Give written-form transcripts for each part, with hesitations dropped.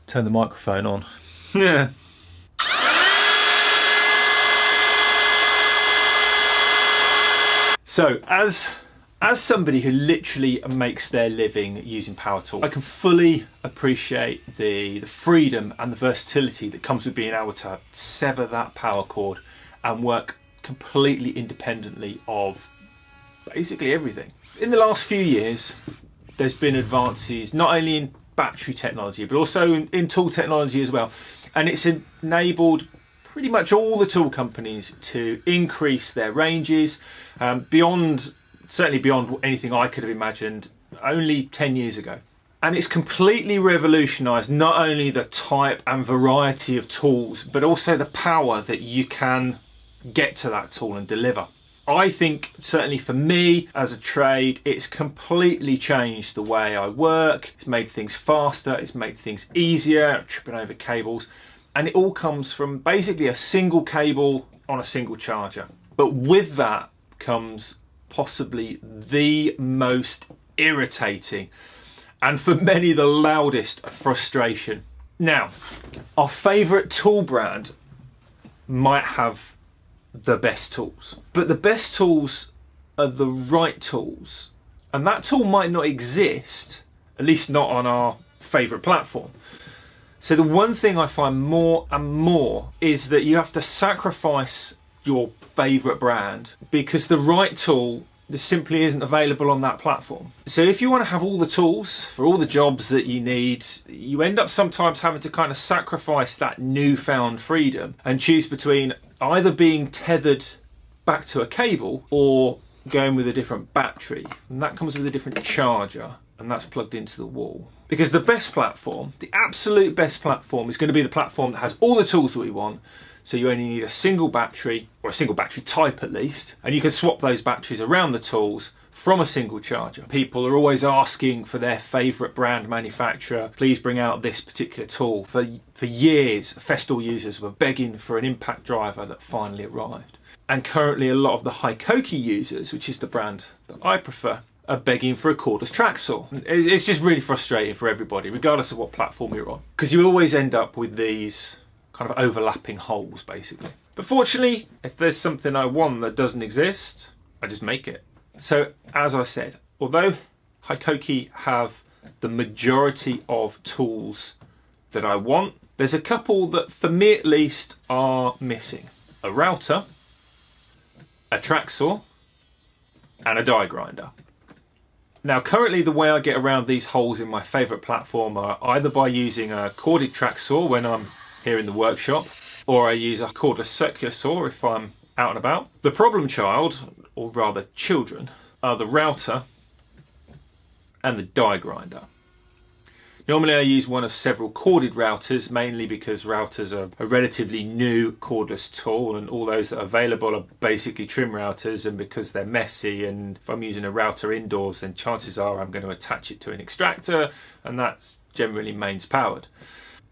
Turn the microphone on. Yeah. So, as somebody who literally makes their living using power tools, I can fully appreciate the freedom and the versatility that comes with being able to sever that power cord and work completely independently of basically everything. In the last few years, there's been advances not only in battery technology but also in tool technology as well, and it's enabled pretty much all the tool companies to increase their ranges certainly beyond anything I could have imagined only 10 years ago. And it's completely revolutionised not only the type and variety of tools, but also the power that you can get to that tool and deliver. I think, certainly for me as a trade, it's completely changed the way I work. It's made things faster, it's made things easier, tripping over cables. And it all comes from basically a single cable on a single charger. But with that comes possibly the most irritating and for many the loudest frustration. Now, our favourite tool brand might have the best tools, but the best tools are the right tools, and that tool might not exist, at least not on our favourite platform. So the one thing I find more and more is that you have to sacrifice your favourite brand because the right tool simply isn't available on that platform. So if you want to have all the tools for all the jobs that you need, you end up sometimes having to kind of sacrifice that newfound freedom and choose between either being tethered back to a cable or going with a different battery. And that comes with a different charger, and that's plugged into the wall. Because the best platform, the absolute best platform, is going to be the platform that has all the tools that we want. So you only need a single battery, or a single battery type at least, and you can swap those batteries around the tools from a single charger. People are always asking for their favourite brand manufacturer, please bring out this particular tool. For years, Festool users were begging for an impact driver that finally arrived. And currently a lot of the Hikoki users, which is the brand that I prefer, are begging for a cordless track saw. It's just really frustrating for everybody, regardless of what platform you're on, because you always end up with these kind of overlapping holes, basically. But fortunately, if there's something I want that doesn't exist, I just make it. So, as I said, although Hikoki have the majority of tools that I want, there's a couple that, for me at least, are missing. A router, a track saw, and a die grinder. Now, currently the way I get around these holes in my favourite platform are either by using a corded track saw when I'm here in the workshop, or I use a cordless circular saw if I'm out and about. The problem child, or rather children, are the router and the die grinder. Normally I use one of several corded routers, mainly because routers are a relatively new cordless tool, and all those that are available are basically trim routers, and because they're messy, and if I'm using a router indoors, then chances are I'm going to attach it to an extractor, and that's generally mains powered.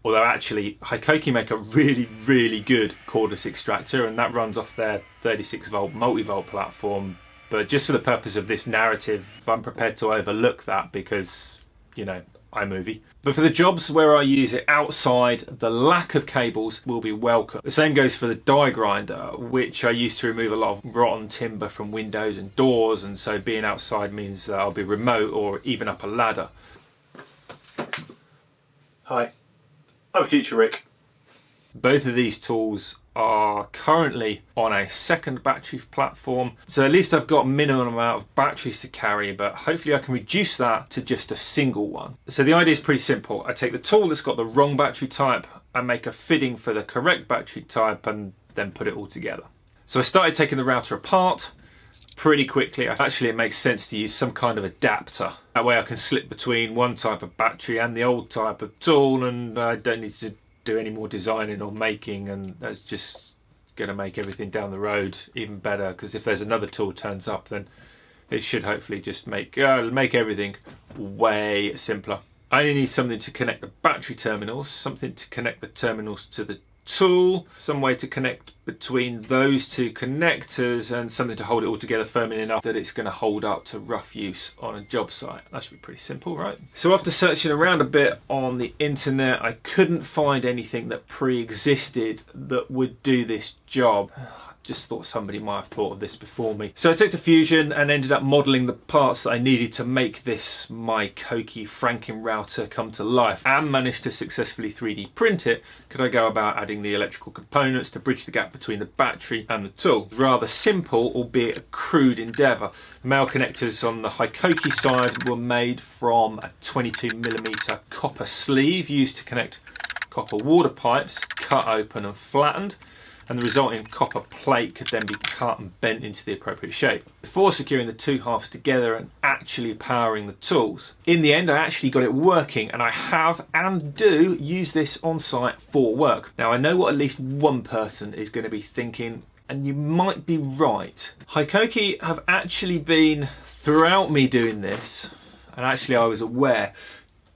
Although actually Hikoki make a really, really good cordless extractor, and that runs off their 36 volt multi-volt platform. But just for the purpose of this narrative, I'm prepared to overlook that because, you know, iMovie. But for the jobs where I use it outside, the lack of cables will be welcome. The same goes for the die grinder, which I use to remove a lot of rotten timber from windows and doors, and so being outside means that I'll be remote or even up a ladder. Hi, I'm Future Rick. Both of these tools are currently on a second battery platform, so at least I've got a minimum amount of batteries to carry, but hopefully I can reduce that to just a single one. So the idea is pretty simple. I take the tool that's got the wrong battery type and make a fitting for the correct battery type, and then put it all together. So I started taking the router apart pretty quickly. Actually, it makes sense to use some kind of adapter. That way I can slip between one type of battery and the old type of tool, and I don't need to do any more designing or making, and that's just going to make everything down the road even better, because if there's another tool turns up, then it should hopefully just make everything way simpler. I only need something to connect the battery terminals, something to connect the terminals to the tool, some way to connect between those two connectors, and something to hold it all together firmly enough that it's going to hold up to rough use on a job site. That should be pretty simple, right? So after searching around a bit on the internet, I couldn't find anything that pre-existed that would do this job. Just thought somebody might have thought of this before me. So I took to Fusion and ended up modelling the parts that I needed to make this my Hikoki Franken router come to life, and managed to successfully 3D print it. Could I go about adding the electrical components to bridge the gap between the battery and the tool? Rather simple, albeit a crude endeavour. The male connectors on the Hikoki side were made from a 22mm copper sleeve used to connect copper water pipes, cut open and flattened, and the resulting copper plate could then be cut and bent into the appropriate shape before securing the two halves together and actually powering the tools. In the end, I actually got it working, and I have and do use this on site for work. Now, I know what at least one person is going to be thinking, and you might be right. Hikoki have actually been, throughout me doing this, and actually I was aware,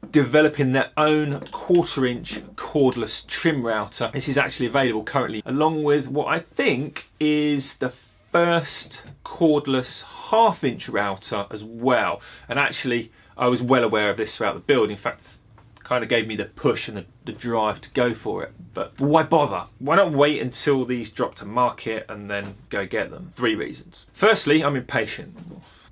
developing their own 1/4 inch cordless trim router. This is actually available currently, along with what I think is the first cordless 1/2 inch router as well. And actually, I was well aware of this throughout the build. In fact, kind of gave me the push and the drive to go for it. But why bother? Why not wait until these drop to market and then go get them? 3 reasons. Firstly, I'm impatient.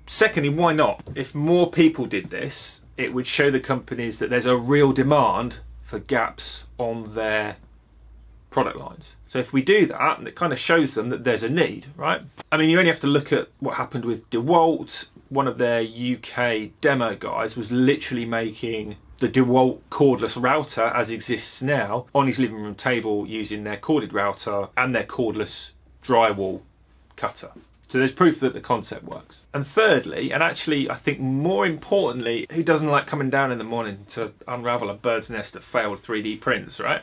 Secondly, why not? If more people did this, it would show the companies that there's a real demand for gaps on their product lines. So if we do that, it kind of shows them that there's a need, right? I mean, you only have to look at what happened with DeWalt. One of their UK demo guys was literally making the DeWalt cordless router as exists now on his living room table using their corded router and their cordless drywall cutter. So there's proof that the concept works. And thirdly, and actually I think more importantly, who doesn't like coming down in the morning to unravel a bird's nest that failed 3D prints, right?